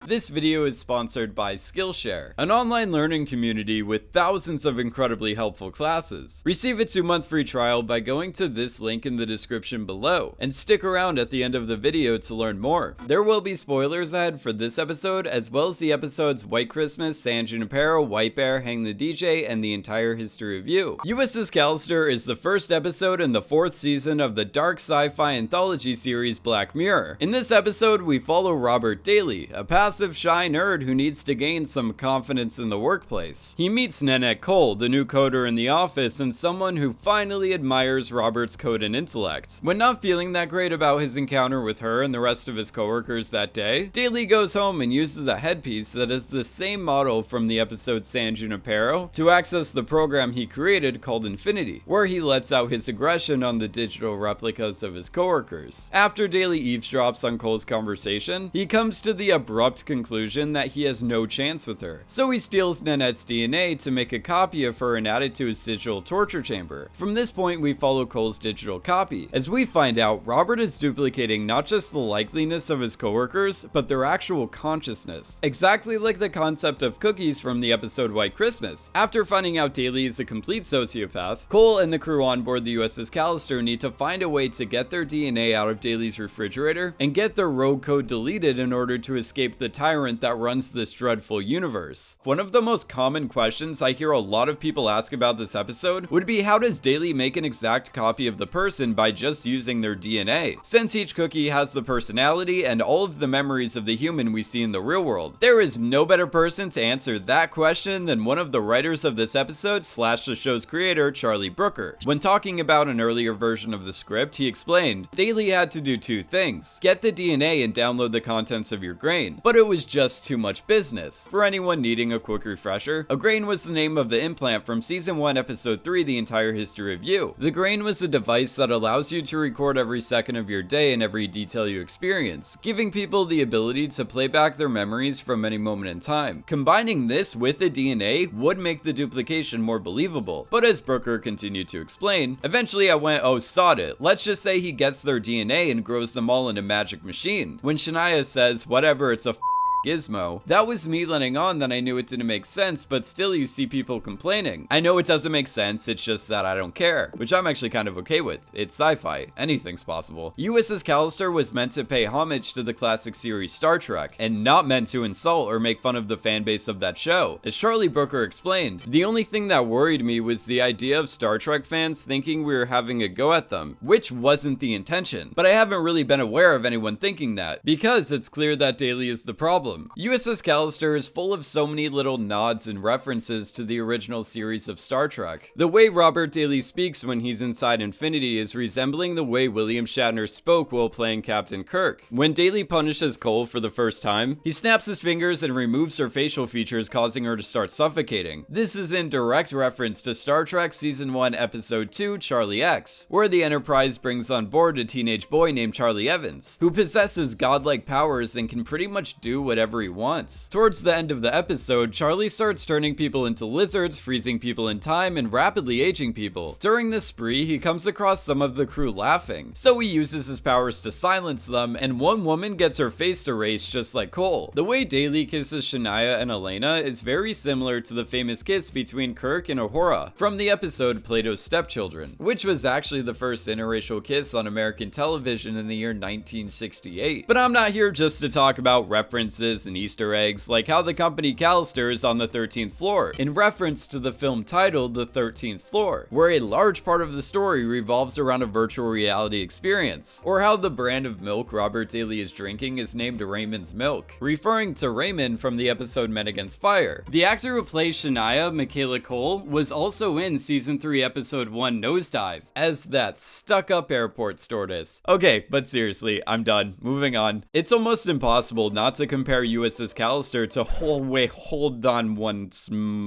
This video is sponsored by Skillshare, an online learning community with thousands of incredibly helpful classes. Receive a 2-month free trial by going to this link in the description below, and stick around at the end of the video to learn more. There will be spoilers ahead for this episode, as well as the episodes White Christmas, San Junipero, White Bear, Hang the DJ, and the entire history of you. USS Callister is the first episode in the 4th season of the dark sci-fi anthology series Black Mirror. In this episode, we follow Robert Daly, a passive shy nerd who needs to gain some confidence in the workplace. He meets Nichelle Cole, the new coder in the office, and someone who finally admires Robert's code and intellect. When not feeling that great about his encounter with her and the rest of his coworkers that day, Daly goes home and uses a headpiece that is the same model from the episode San Junipero to access the program he created called Infinity, where he lets out his aggression on the digital replicas of his coworkers. After Daly eavesdrops on Cole's conversation, he comes to the abrupt conclusion that he has no chance with her. So he steals Nanette's DNA to make a copy of her and add it to his digital torture chamber. From this point, we follow Cole's digital copy, as we find out Robert is duplicating not just the likeliness of his coworkers, but their actual consciousness. Exactly like the concept of cookies from the episode White Christmas. After finding out Daly is a complete sociopath, Cole and the crew on board the USS Callister need to find a way to get their DNA out of Daly's refrigerator and get their rogue code deleted in order to escape the tyrant that runs this dreadful universe. One of the most common questions I hear a lot of people ask about this episode would be, how does Daly make an exact copy of the person by just using their DNA, since each cookie has the personality and all of the memories of the human we see in the real world? There is no better person to answer that question than one of the writers of this episode / the show's creator, Charlie Brooker. When talking about an earlier version of the script, he explained, Daly had to do 2 things: get the DNA and download the contents of your grain, but it was just too much business. For anyone needing a quick refresher, a grain was the name of the implant from season 1 episode 3, The Entire History of You. The grain was a device that allows you to record every second of your day and every detail you experience, giving people the ability to play back their memories from any moment in time. Combining this with the DNA would make the duplication more believable, but as Brooker continued to explain, eventually I went, oh sod it, let's just say he gets their DNA and grows them all in a magic machine. When Shania says, whatever, it's a gizmo, that was me letting on that I knew it didn't make sense, but still you see people complaining. I know it doesn't make sense, it's just that I don't care, which I'm actually kind of okay with. It's sci-fi, anything's possible. USS Callister was meant to pay homage to the classic series Star Trek, and not meant to insult or make fun of the fan base of that show. As Charlie Brooker explained, the only thing that worried me was the idea of Star Trek fans thinking we were having a go at them, which wasn't the intention. But I haven't really been aware of anyone thinking that, because it's clear that Daly is the problem. USS Callister is full of so many little nods and references to the original series of Star Trek. The way Robert Daly speaks when he's inside Infinity is resembling the way William Shatner spoke while playing Captain Kirk. When Daly punishes Cole for the first time, he snaps his fingers and removes her facial features, causing her to start suffocating. This is in direct reference to Star Trek Season 1 Episode 2, Charlie X, where the Enterprise brings on board a teenage boy named Charlie Evans, who possesses godlike powers and can pretty much do whatever he wants. Towards the end of the episode, Charlie starts turning people into lizards, freezing people in time, and rapidly aging people. During this spree, he comes across some of the crew laughing, so he uses his powers to silence them, and one woman gets her face erased just like Cole. The way Daly kisses Shania and Elena is very similar to the famous kiss between Kirk and Uhura from the episode Plato's Stepchildren, which was actually the first interracial kiss on American television in the year 1968. But I'm not here just to talk about references and Easter eggs, like how the company Callister is on the 13th floor, in reference to the film titled The 13th Floor, where a large part of the story revolves around a virtual reality experience, or how the brand of milk Robert Daly is drinking is named Raymond's Milk, referring to Raymond from the episode Men Against Fire. The actor who plays Shania, Michaela Cole, was also in Season 3 Episode 1 Nosedive, as that stuck-up airport stewardess. Okay, but seriously, I'm done. Moving on. It's almost impossible not to compare USS Callister to hold on one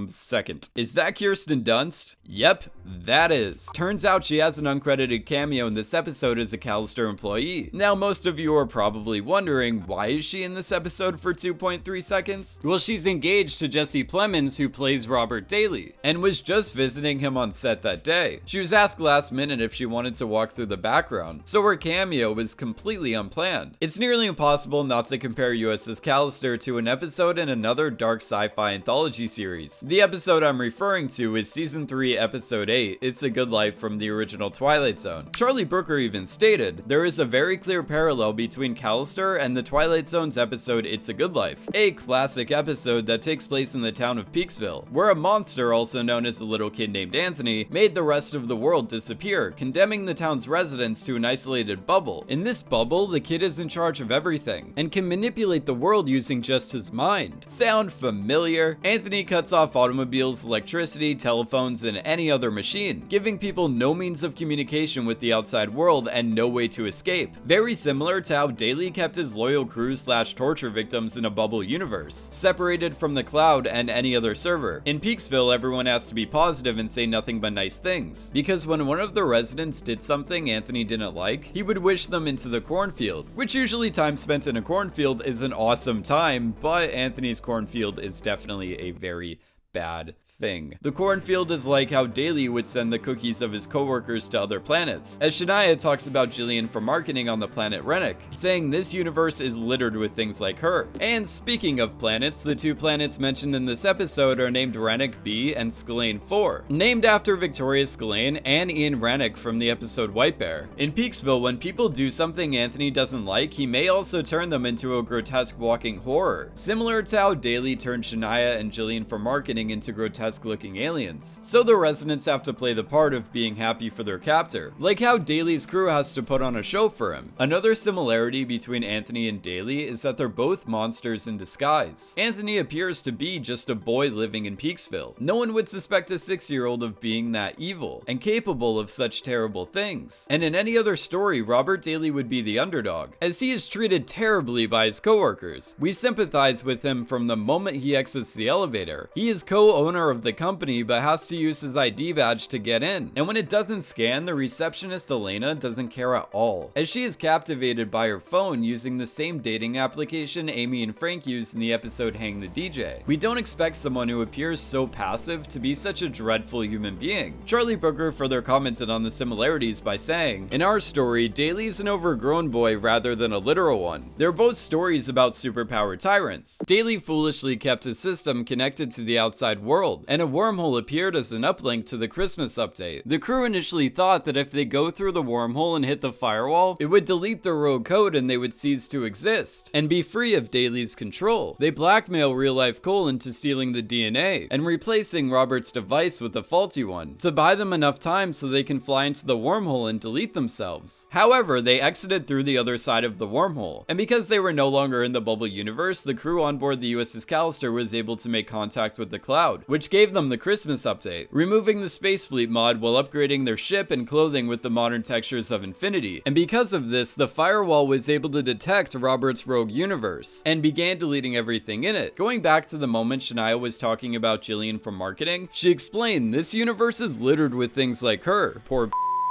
second. Is that Kirsten Dunst? Yep, that is. Turns out she has an uncredited cameo in this episode as a Callister employee. Now, most of you are probably wondering, why is she in this episode for 2.3 seconds? Well, she's engaged to Jesse Plemons, who plays Robert Daly, and was just visiting him on set that day. She was asked last minute if she wanted to walk through the background, so her cameo was completely unplanned. It's nearly impossible not to compare USS Callister Callister to an episode in another dark sci-fi anthology series. The episode I'm referring to is Season 3, Episode 8, It's a Good Life from the original Twilight Zone. Charlie Brooker even stated, there is a very clear parallel between Callister and the Twilight Zone's episode It's a Good Life, a classic episode that takes place in the town of Peaksville, where a monster, also known as a little kid named Anthony, made the rest of the world disappear, condemning the town's residents to an isolated bubble. In this bubble, the kid is in charge of everything, and can manipulate the world using just his mind. Sound familiar? Anthony cuts off automobiles, electricity, telephones, and any other machine, giving people no means of communication with the outside world and no way to escape. Very similar to how Daly kept his loyal crew / torture victims in a bubble universe, separated from the cloud and any other server. In Peaksville, everyone has to be positive and say nothing but nice things, because when one of the residents did something Anthony didn't like, he would wish them into the cornfield, which usually time spent in a cornfield is an awesome time, but Anthony's cornfield is definitely a very bad thing. The cornfield is like how Daly would send the cookies of his coworkers to other planets, as Shania talks about Jillian from marketing on the planet Rennick, saying this universe is littered with things like her. And speaking of planets, the two planets mentioned in this episode are named Rennick B and Skillane 4, named after Victoria Skillane and Ian Rennick from the episode White Bear. In Peaksville, when people do something Anthony doesn't like, he may also turn them into a grotesque walking horror, similar to how Daly turned Shania and Jillian from marketing into grotesque looking aliens. So the residents have to play the part of being happy for their captor, like how Daly's crew has to put on a show for him. Another similarity between Anthony and Daly is that they're both monsters in disguise. Anthony appears to be just a boy living in Peaksville. No one would suspect a 6-year-old of being that evil and capable of such terrible things. And in any other story, Robert Daly would be the underdog, as he is treated terribly by his coworkers. We sympathize with him from the moment he exits the elevator. He is co-owner of the company but has to use his ID badge to get in, and when it doesn't scan, the receptionist Elena doesn't care at all, as she is captivated by her phone using the same dating application Amy and Frank used in the episode Hang the DJ. We don't expect someone who appears so passive to be such a dreadful human being. Charlie Brooker further commented on the similarities by saying, in our story, Daly's an overgrown boy rather than a literal one. They're both stories about superpowered tyrants. Daly foolishly kept his system connected to the outside world, and a wormhole appeared as an uplink to the Christmas update. The crew initially thought that if they go through the wormhole and hit the firewall, it would delete the rogue code and they would cease to exist and be free of Daly's control. They blackmail real-life Cole into stealing the DNA and replacing Robert's device with a faulty one to buy them enough time so they can fly into the wormhole and delete themselves. However, they exited through the other side of the wormhole, and because they were no longer in the bubble universe, the crew on board the USS Callister was able to make contact with the cloud, which gave them the Christmas update, removing the Space Fleet mod while upgrading their ship and clothing with the modern textures of Infinity. And because of this, the firewall was able to detect Robert's rogue universe and began deleting everything in it. Going back to the moment Shania was talking about Jillian from marketing, she explained this universe is littered with things like her, poor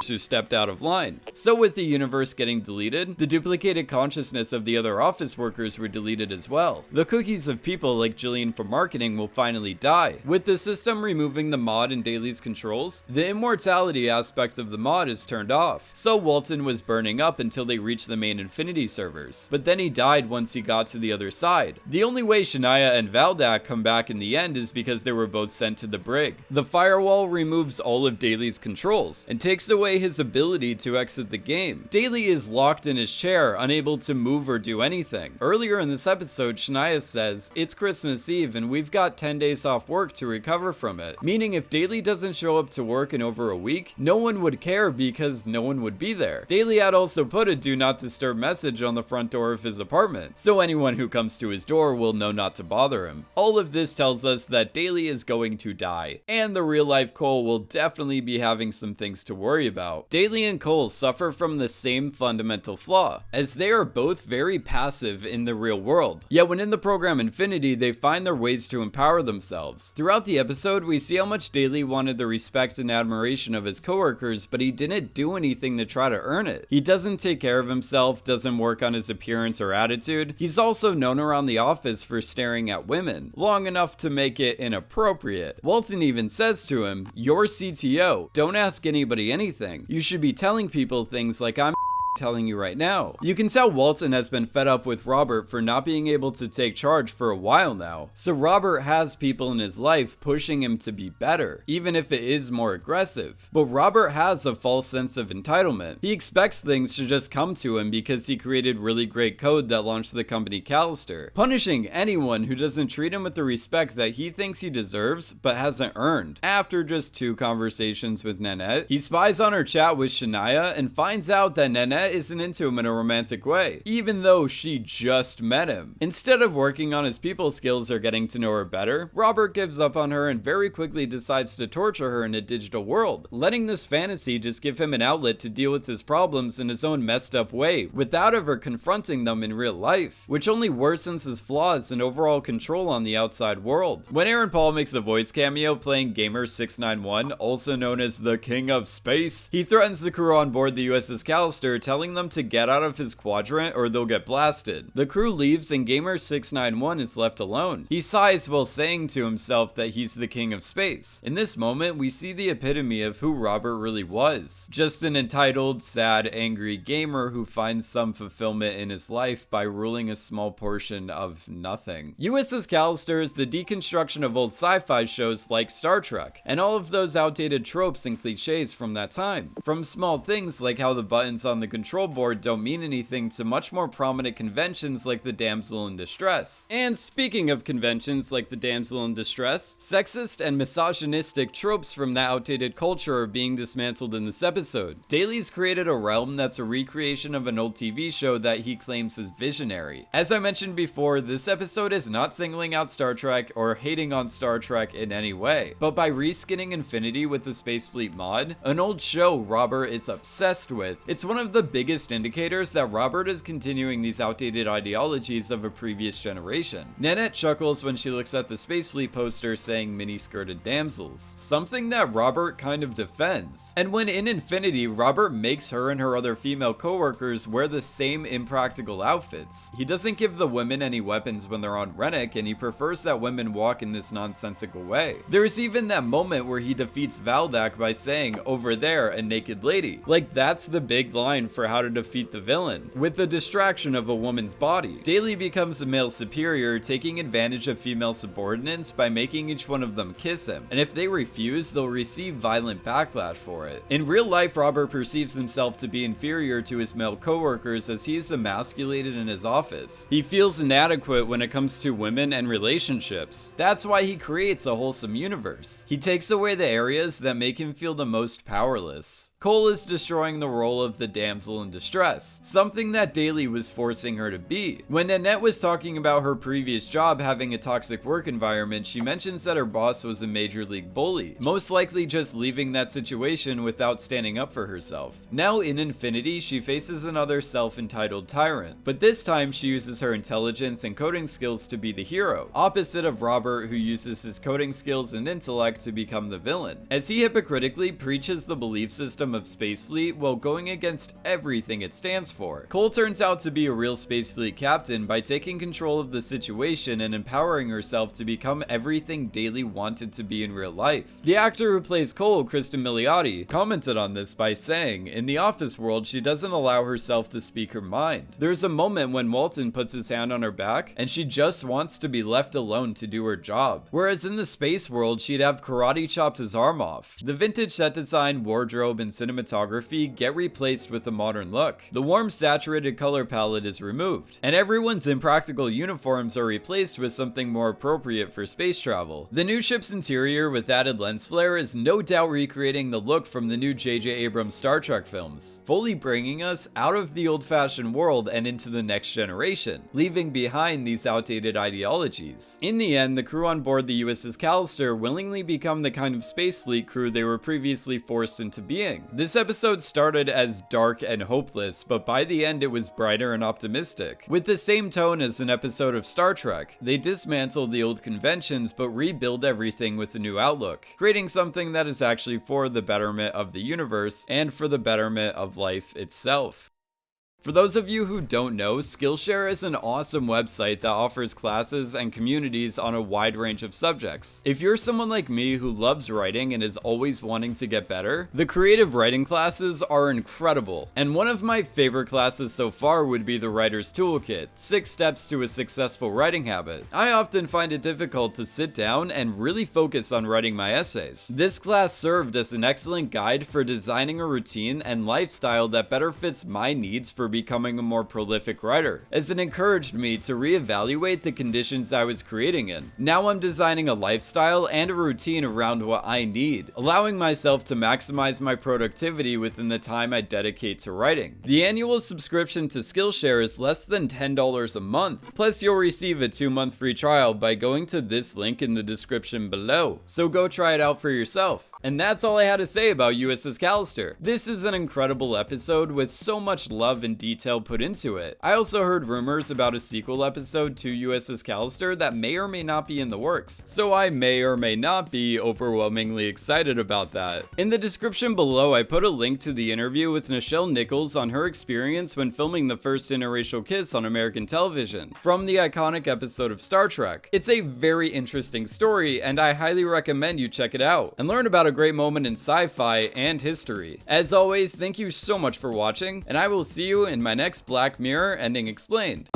who stepped out of line. So with the universe getting deleted, the duplicated consciousness of the other office workers were deleted as well. The cookies of people like Jillian from marketing will finally die. With the system removing the mod and Daly's controls, the immortality aspect of the mod is turned off. So Walton was burning up until they reached the main Infinity servers, but then he died once he got to the other side. The only way Shania and Valdak come back in the end is because they were both sent to the brig. The firewall removes all of Daly's controls and takes away his ability to exit the game. Daly is locked in his chair, unable to move or do anything. Earlier in this episode, Shania says, it's Christmas Eve and we've got 10 days off work to recover from it. Meaning if Daly doesn't show up to work in over a week, no one would care because no one would be there. Daly had also put a do not disturb message on the front door of his apartment, so anyone who comes to his door will know not to bother him. All of this tells us that Daly is going to die, and the real life Cole will definitely be having some things to worry about. Daly and Cole suffer from the same fundamental flaw, as they are both very passive in the real world. Yet when in the program Infinity, they find their ways to empower themselves. Throughout the episode, we see how much Daly wanted the respect and admiration of his coworkers, but he didn't do anything to try to earn it. He doesn't take care of himself, doesn't work on his appearance or attitude. He's also known around the office for staring at women, long enough to make it inappropriate. Walton even says to him, "You're CTO, don't ask anybody anything. You should be telling people things like I'm telling you right now. You can tell Walton has been fed up with Robert for not being able to take charge for a while now, so Robert has people in his life pushing him to be better, even if it is more aggressive. But Robert has a false sense of entitlement. He expects things to just come to him because he created really great code that launched the company Callister, punishing anyone who doesn't treat him with the respect that he thinks he deserves but hasn't earned. After just 2 conversations with Nanette, he spies on her chat with Shania and finds out that Nanette isn't into him in a romantic way, even though she just met him. Instead of working on his people skills or getting to know her better, Robert gives up on her and very quickly decides to torture her in a digital world, letting this fantasy just give him an outlet to deal with his problems in his own messed up way, without ever confronting them in real life, which only worsens his flaws and overall control on the outside world. When Aaron Paul makes a voice cameo playing Gamer691, also known as the King of Space, he threatens the crew on board the USS Callister, telling them to get out of his quadrant or they'll get blasted. The crew leaves and Gamer691 is left alone. He sighs while saying to himself that he's the king of space. In this moment, we see the epitome of who Robert really was. Just an entitled, sad, angry gamer who finds some fulfillment in his life by ruling a small portion of nothing. USS Callister is the deconstruction of old sci-fi shows like Star Trek, and all of those outdated tropes and cliches from that time. From small things like how the buttons on the control board don't mean anything to much more prominent conventions like the damsel in distress. And speaking of conventions like the damsel in distress, sexist and misogynistic tropes from that outdated culture are being dismantled in this episode. Daly's created a realm that's a recreation of an old TV show that he claims is visionary. As I mentioned before, this episode is not singling out Star Trek or hating on Star Trek in any way, but by reskinning Infinity with the Space Fleet mod, an old show Robert is obsessed with, it's one of the biggest indicators that Robert is continuing these outdated ideologies of a previous generation. Nanette chuckles when she looks at the Space Fleet poster saying mini-skirted damsels, something that Robert kind of defends. And when in Infinity, Robert makes her and her other female co-workers wear the same impractical outfits. He doesn't give the women any weapons when they're on Rennick, and he prefers that women walk in this nonsensical way. There's even that moment where he defeats Valdak by saying, "Over there, a naked lady." Like, that's the big line for how to defeat the villain, with the distraction of a woman's body. Daly becomes a male superior, taking advantage of female subordinates by making each one of them kiss him, and if they refuse, they'll receive violent backlash for it. In real life, Robert perceives himself to be inferior to his male co-workers as he is emasculated in his office. He feels inadequate when it comes to women and relationships. That's why he creates a wholesome universe. He takes away the areas that make him feel the most powerless. Cole is destroying the role of the damsel in distress, something that Daly was forcing her to be. When Nanette was talking about her previous job having a toxic work environment, she mentions that her boss was a major league bully, most likely just leaving that situation without standing up for herself. Now in Infinity, she faces another self-entitled tyrant, but this time she uses her intelligence and coding skills to be the hero, opposite of Robert, who uses his coding skills and intellect to become the villain, as he hypocritically preaches the belief system of Space Fleet while going against everything it stands for. Cole turns out to be a real Space Fleet captain by taking control of the situation and empowering herself to become everything Daly wanted to be in real life. The actor who plays Cole, Kristen Milioti, commented on this by saying, "In the office world, she doesn't allow herself to speak her mind. There's a moment when Walton puts his hand on her back and she just wants to be left alone to do her job. Whereas in the space world, she'd have karate chopped his arm off. The vintage set design, wardrobe, and cinematography get replaced with a modern look. The warm, saturated color palette is removed, and everyone's impractical uniforms are replaced with something more appropriate for space travel. The new ship's interior with added lens flare is no doubt recreating the look from the new J.J. Abrams Star Trek films, fully bringing us out of the old-fashioned world and into the next generation, leaving behind these outdated ideologies. In the end, the crew on board the USS Callister willingly become the kind of space fleet crew they were previously forced into being. This episode started as dark and hopeless, but by the end it was brighter and optimistic. With the same tone as an episode of Star Trek, they dismantle the old conventions but rebuild everything with a new outlook, creating something that is actually for the betterment of the universe and for the betterment of life itself. For those of you who don't know, Skillshare is an awesome website that offers classes and communities on a wide range of subjects. If you're someone like me who loves writing and is always wanting to get better, the creative writing classes are incredible. And one of my favorite classes so far would be the Writer's Toolkit, 6 Steps to a Successful Writing Habit. I often find it difficult to sit down and really focus on writing my essays. This class served as an excellent guide for designing a routine and lifestyle that better fits my needs for becoming a more prolific writer, as it encouraged me to reevaluate the conditions I was creating in. Now I'm designing a lifestyle and a routine around what I need, allowing myself to maximize my productivity within the time I dedicate to writing. The annual subscription to Skillshare is less than $10 a month, plus you'll receive a 2-month free trial by going to this link in the description below, so go try it out for yourself. And that's all I had to say about USS Callister. This is an incredible episode with so much love and detail put into it. I also heard rumors about a sequel episode to USS Callister that may or may not be in the works, so I may or may not be overwhelmingly excited about that. In the description below, I put a link to the interview with Nichelle Nichols on her experience when filming the first interracial kiss on American television, from the iconic episode of Star Trek. It's a very interesting story, and I highly recommend you check it out, and learn about a great moment in sci-fi and history. As always, thank you so much for watching, and I will see you in my next Black Mirror Ending Explained.